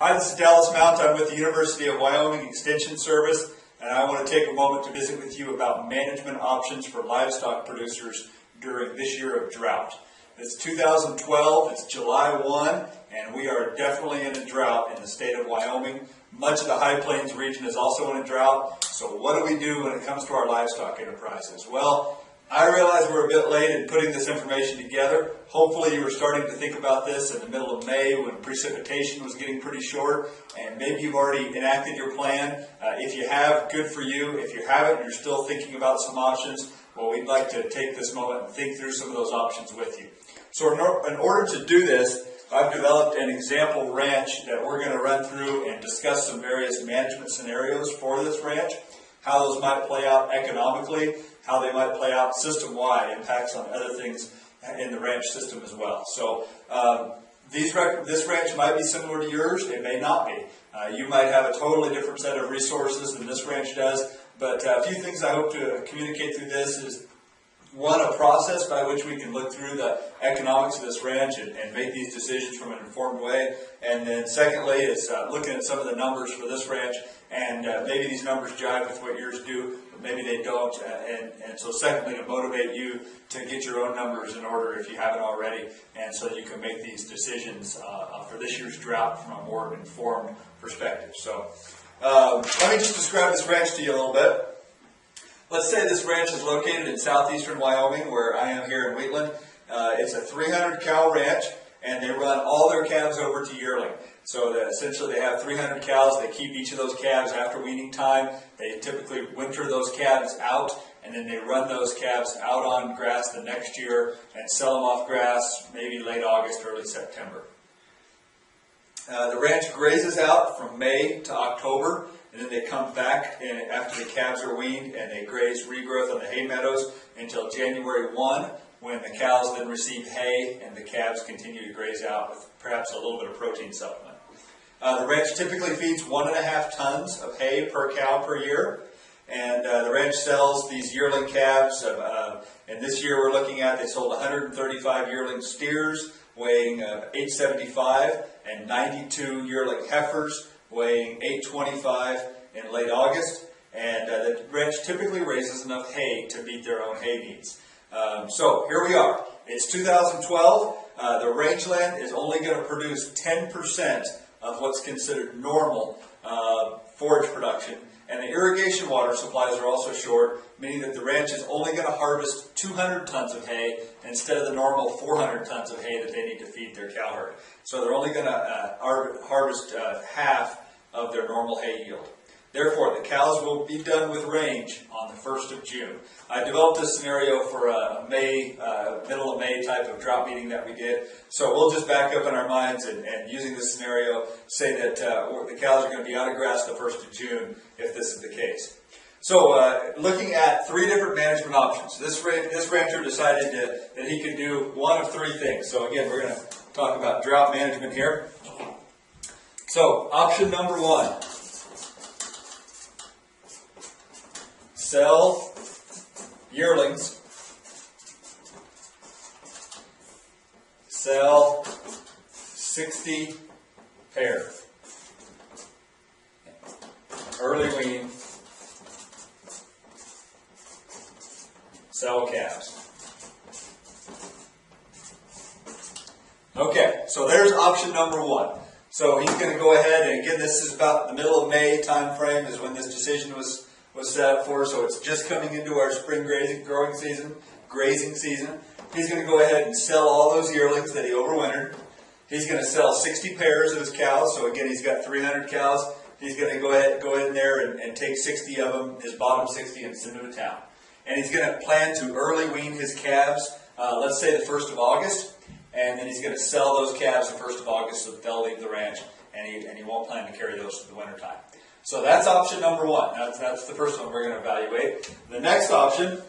Hi, this is Dallas Mount. I'm with the University of Wyoming Extension Service, and I want to take a moment to visit with you about management options for livestock producers during this year of drought. It's 2012, it's July 1, and we are definitely in a drought in the state of Wyoming. Much of the High Plains region is also in a drought, so what do we do when it comes to our livestock enterprises? Well, I realize we're a bit late in putting this information together. Hopefully you were starting to think about this in the middle of May when precipitation was getting pretty short, and maybe you've already enacted your plan. If you have, good for you. If you haven't, you're still thinking about some options, well, we'd like to take this moment and think through some of those options with you. So in order to do this, I've developed an example ranch that we're going to run through and discuss some various management scenarios for this ranch, how those might play out economically, how they might play out system-wide, impacts on other things in the ranch system as well. So this ranch might be similar to yours, it may not be. You might have a totally different set of resources than this ranch does, but a few things I hope to communicate through this is, one, a process by which we can look through the economics of this ranch and make these decisions from an informed way. And then secondly is looking at some of the numbers for this ranch, and maybe these numbers jive with what yours do, but maybe they don't. And so secondly, to motivate you to get your own numbers in order if you haven't already, and so that you can make these decisions for this year's drought from a more informed perspective. So let me just describe this ranch to you a little bit. Let's say this ranch is located in southeastern Wyoming, where I am here in Wheatland. It's a 300 cow ranch, and they run all their calves over to yearling. So essentially they have 300 cows. They keep each of those calves after weaning time. They typically winter those calves out, and then they run those calves out on grass the next year and sell them off grass maybe late August, early September. The ranch grazes out from May to October, and then they come back after the calves are weaned, and they graze regrowth on the hay meadows until January 1, when the cows then receive hay and the calves continue to graze out with perhaps a little bit of protein supplement. The ranch typically feeds 1.5 tons of hay per cow per year, and the ranch sells these yearling calves. And this year we're looking at, they sold 135 yearling steers weighing 875 and 92 yearling heifers weighing 825 in late August, and the ranch typically raises enough hay to meet their own hay needs. So here we are. It's 2012. The rangeland is only going to produce 10% of what's considered normal forage production, and the irrigation water supplies are also short, meaning that the ranch is only going to harvest 200 tons of hay instead of the normal 400 tons of hay that they need to feed their cow herd. So they're only going to harvest half of their normal hay yield. Therefore, the cows will be done with range on the 1st of June. I developed this scenario for a middle of May type of drought meeting that we did. So we'll just back up in our minds and using this scenario, say that the cows are going to be out of grass the 1st of June if this is the case. So looking at 3 different management options. This rancher decided that he could do one of 3 things. So again, we're going to talk about drought management here. So option number 1. Sell yearlings, sell 60 pairs, early wean, sell calves. Okay, so there's option number 1. So he's going to go ahead, and again, this is about the middle of May time frame is when this decision was set up for, so it's just coming into our spring grazing season. He's going to go ahead and sell all those yearlings that he overwintered. He's going to sell 60 pairs of his cows, so again, he's got 300 cows. He's going to go ahead in there and take 60 of them, his bottom 60, and send them to town. And he's going to plan to early wean his calves, let's say the 1st of August, and then he's going to sell those calves the 1st of August so that they'll leave the ranch, and he won't plan to carry those to the winter time. So that's option number 1. That's the first one we're going to evaluate. The next option,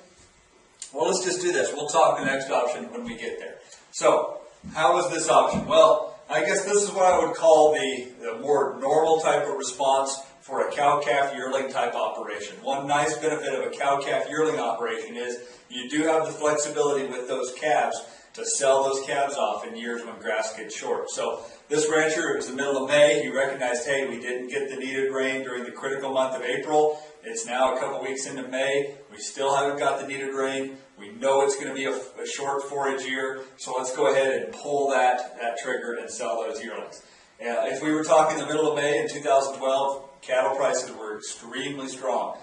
well, let's just do this. We'll talk the next option when we get there. So how is this option? Well, I guess this is what I would call the more normal type of response for a cow-calf yearling type operation. One nice benefit of a cow-calf yearling operation is you do have the flexibility with those calves to sell those calves off in years when grass gets short. So This rancher, it was the middle of May, he recognized, hey, we didn't get the needed rain during the critical month of April. It's now a couple weeks into May. We still haven't got the needed rain. We know it's going to be a short forage year, so let's go ahead and pull that trigger and sell those yearlings. If we were talking the middle of May in 2012, cattle prices were extremely strong.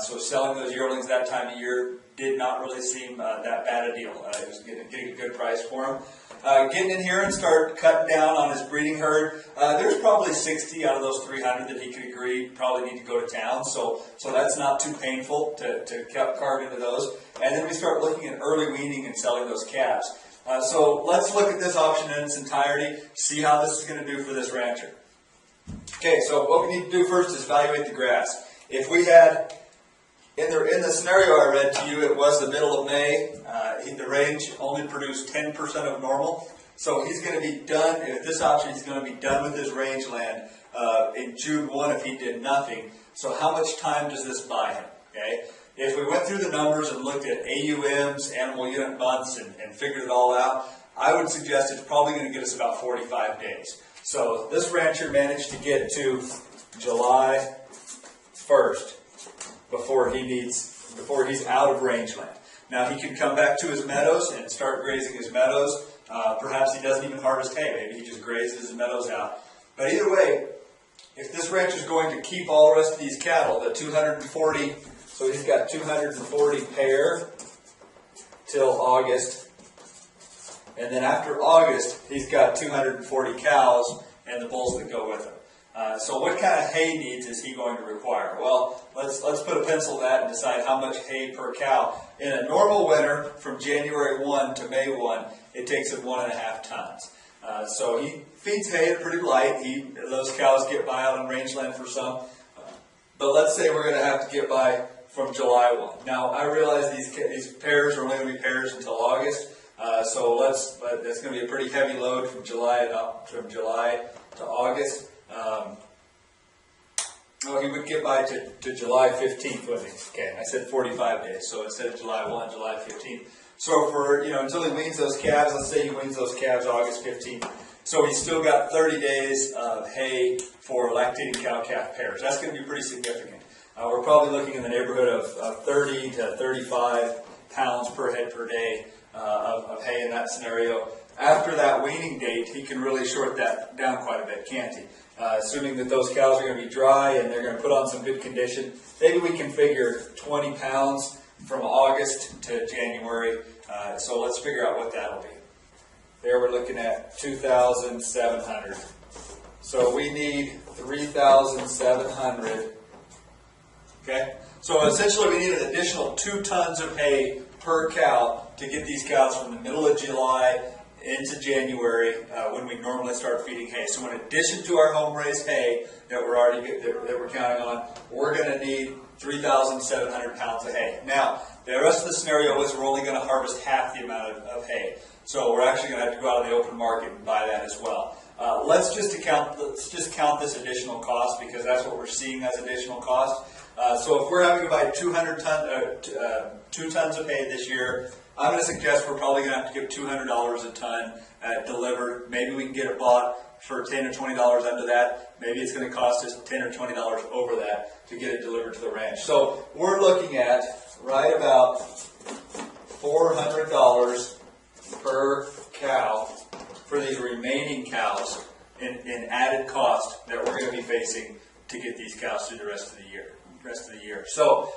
So selling those yearlings that time of year did not really seem that bad a deal. It was getting a good price for them. Getting in here and start cutting down on his breeding herd. There's probably 60 out of those 300 that he could agree probably need to go to town. So that's not too painful to carve into those. And then we start looking at early weaning and selling those calves. So let's look at this option in its entirety, see how this is going to do for this rancher. Okay, so what we need to do first is evaluate the grass. If we had, in the scenario I read to you, it was the middle of May. The range only produced 10% of normal. So he's going to be done, if this option, he's going to be done with his rangeland in June 1 if he did nothing. So how much time does this buy him? Okay. If we went through the numbers and looked at AUMs, animal unit months, and figured it all out, I would suggest it's probably going to get us about 45 days. So this rancher managed to get to July 1st before he's out of rangeland. Now he can come back to his meadows and start grazing his meadows. Perhaps he doesn't even harvest hay. Maybe he just grazes his meadows out. But either way, if this rancher is going to keep all the rest of these cattle, the 240, so he's got 240 pair till August. And then after August, he's got 240 cows and the bulls that go with them. So what kind of hay needs is he going to require? Well, let's put a pencil to that and decide how much hay per cow. In a normal winter, from January 1 to May 1, it takes him 1.5 tons. So he feeds hay at pretty light. Those cows get by out on rangeland for some. But let's say we're going to have to get by from July 1. Now, I realize these pairs are only going to be pairs until August. But that's going to be a pretty heavy load from July to August. He would get by to July 15th, wouldn't he? Okay, I said 45 days, so instead of July 1, July 15th. So for, until he weans those calves, let's say he weans those calves August 15th. So he's still got 30 days of hay for lactating cow-calf pairs. That's going to be pretty significant. We're probably looking in the neighborhood of 30 to 35 pounds per head per day of hay in that scenario. After that weaning date, he can really short that down quite a bit, can't he? Assuming that those cows are going to be dry and they're going to put on some good condition, maybe we can figure 20 pounds from August to January. So let's figure out what that'll be. There we're looking at 2,700. So we need 3,700. Okay? So essentially we need an additional 2 tons of hay per cow to get these cows from the middle of July into January when we normally start feeding hay. So in addition to our home-raised hay that we're counting on, we're going to need 3,700 pounds of hay. Now, the rest of the scenario is we're only going to harvest half the amount of hay. So we're actually going to have to go out on the open market and buy that as well. Let's just count this additional cost because that's what we're seeing as additional cost. So if we're having to buy 2 tons of hay this year, I'm going to suggest we're probably going to have to give $200 a ton delivered. Maybe we can get it bought for $10 or $20 under that. Maybe it's going to cost us $10 or $20 over that to get it delivered to the ranch. So we're looking at right about $400 per cow for these remaining cows in added cost that we're going to be facing to get these cows through the rest of the year. So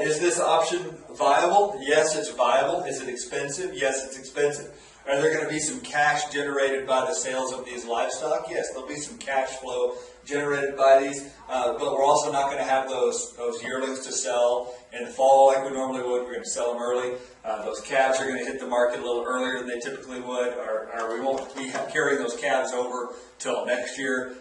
is this option viable? Yes, it's viable. Is it expensive? Yes, it's expensive. Are there going to be some cash generated by the sales of these livestock? Yes, there'll be some cash flow generated by these, but we're also not going to have those yearlings to sell in the fall like we normally would. We're going to sell them early. Those calves are going to hit the market a little earlier than they typically would, or we won't be carrying those calves over till next year.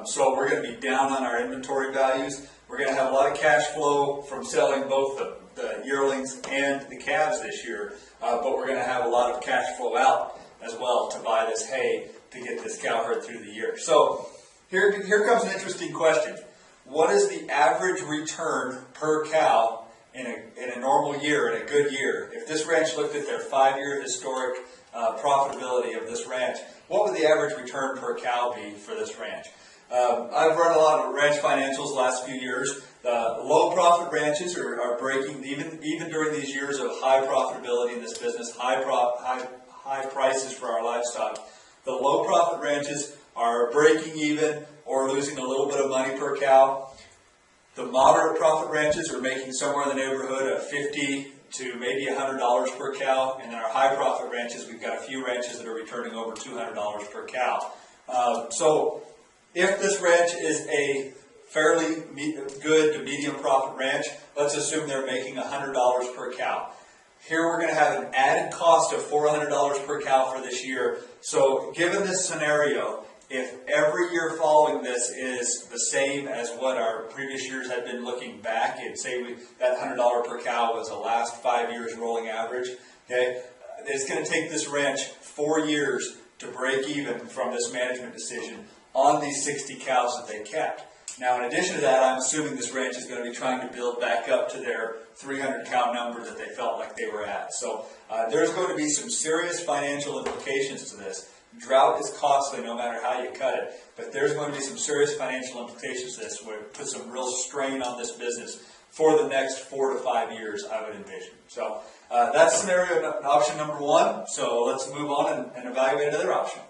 So we're going to be down on our inventory values. We're going to have a lot of cash flow from selling both the yearlings and the calves this year, but we're going to have a lot of cash flow out as well to buy this hay to get this cow herd through the year. So here comes an interesting question. What is the average return per cow in a normal year, in a good year? If this ranch looked at their 5-year historic profitability of this ranch, what would the average return per cow be for this ranch? I've run a lot of ranch financials the last few years. The low profit ranches are breaking, even during these years of high profitability in this business, high prices for our livestock. The low profit ranches are breaking even or losing a little bit of money per cow. The moderate profit ranches are making somewhere in the neighborhood of $50 to maybe $100 per cow. And in our high profit ranches, we've got a few ranches that are returning over $200 per cow. So if this ranch is a fairly good to medium profit ranch, let's assume they're making $100 per cow. Here we're going to have an added cost of $400 per cow for this year. So given this scenario, if every year following this is the same as what our previous years had been looking back, and say that $100 per cow was the last 5 years rolling average, okay, it's going to take this ranch 4 years to break even from this management decision on these 60 cows that they kept. Now, in addition to that, I'm assuming this ranch is going to be trying to build back up to their 300 cow number that they felt like they were at. So there's going to be some serious financial implications to this. Drought is costly no matter how you cut it, but there's going to be some serious financial implications to this, where it puts some real strain on this business for the next 4 to 5 years, I would envision. So that's scenario option number one. So let's move on and evaluate another option.